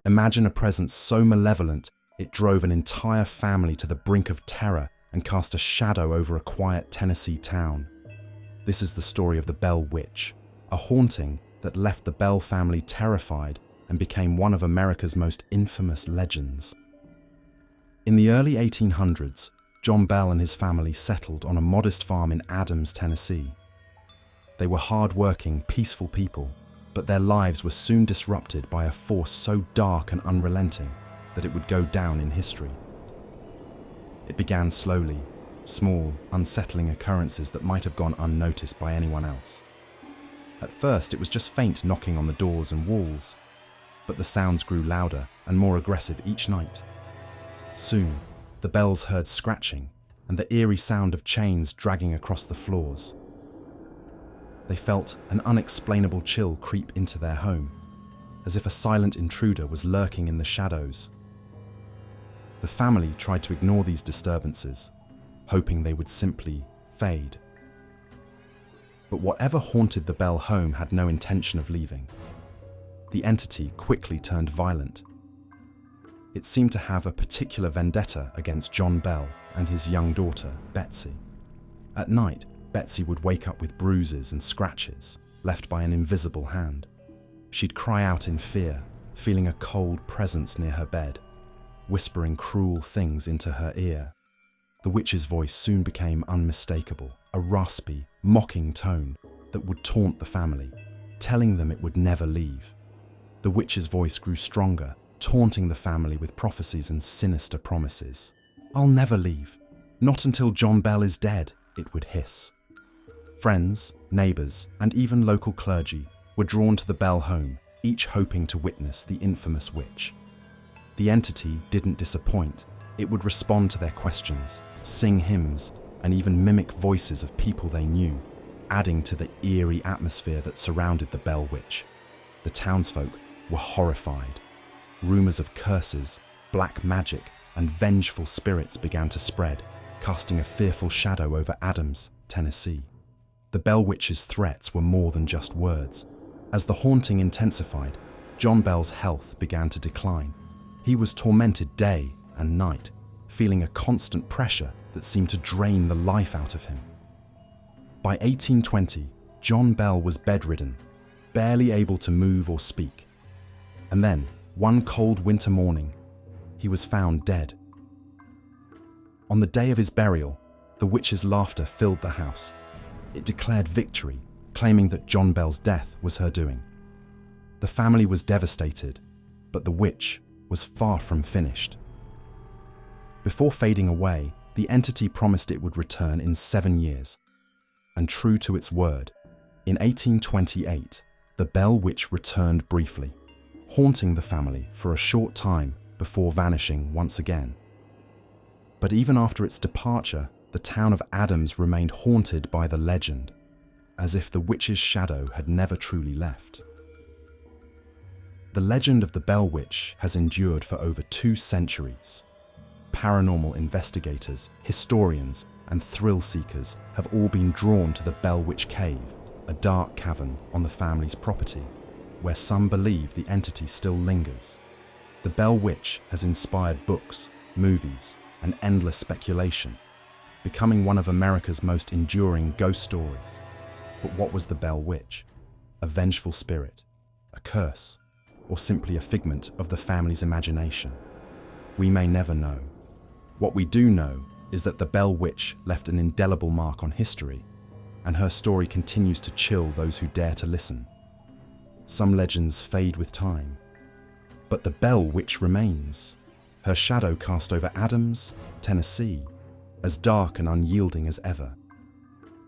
Imagine a presence so malevolent it drove an entire family to the brink of terror and cast a shadow over a quiet Tennessee town. This is the story of the Bell Witch, a haunting that left the Bell family terrified and became one of America's most infamous legends. In the early 1800s, John Bell and his family settled on a modest farm in Adams, Tennessee. They were hard-working, peaceful people, but their lives were soon disrupted by a force so dark and unrelenting that it would go down in history. It began slowly, small, unsettling occurrences that might have gone unnoticed by anyone else. At first, it was just faint knocking on the doors and walls, but the sounds grew louder and more aggressive each night. Soon, the bells heard scratching and the eerie sound of chains dragging across the floors. They felt an unexplainable chill creep into their home, as if a silent intruder was lurking in the shadows. The family tried to ignore these disturbances, hoping they would simply fade. But whatever haunted the Bell home had no intention of leaving. The entity quickly turned violent. It seemed to have a particular vendetta against John Bell and his young daughter, Betsy. At night, Betsy would wake up with bruises and scratches left by an invisible hand. She'd cry out in fear, feeling a cold presence near her bed, whispering cruel things into her ear. The witch's voice soon became unmistakable, a raspy, mocking tone that would taunt the family, telling them it would never leave. The witch's voice grew stronger, taunting the family with prophecies and sinister promises. "I'll never leave. Not until John Bell is dead," it would hiss. Friends, neighbors, and even local clergy were drawn to the Bell home, each hoping to witness the infamous witch. The entity didn't disappoint. It would respond to their questions, sing hymns, and even mimic voices of people they knew, adding to the eerie atmosphere that surrounded the Bell Witch. The townsfolk were horrified. Rumors of curses, black magic, and vengeful spirits began to spread, casting a fearful shadow over Adams, Tennessee. The Bell Witch's threats were more than just words. As the haunting intensified, John Bell's health began to decline. He was tormented day and night, feeling a constant pressure that seemed to drain the life out of him. By 1820, John Bell was bedridden, barely able to move or speak. And then, one cold winter morning, he was found dead. On the day of his burial, the witch's laughter filled the house. It declared victory, claiming that John Bell's death was her doing. The family was devastated, but the witch was far from finished. Before fading away, the entity promised it would return in 7 years. And true to its word, in 1828, the Bell Witch returned briefly, haunting the family for a short time before vanishing once again. But even after its departure, the town of Adams remained haunted by the legend, as if the witch's shadow had never truly left. The legend of the Bell Witch has endured for over 2 centuries. Paranormal investigators, historians, and thrill seekers have all been drawn to the Bell Witch Cave, a dark cavern on the family's property, where some believe the entity still lingers. The Bell Witch has inspired books, movies, and endless speculation, becoming one of America's most enduring ghost stories. But what was the Bell Witch? A vengeful spirit, a curse, or simply a figment of the family's imagination? We may never know. What we do know is that the Bell Witch left an indelible mark on history, and her story continues to chill those who dare to listen. Some legends fade with time, but the Bell Witch remains, her shadow cast over Adams, Tennessee, as dark and unyielding as ever.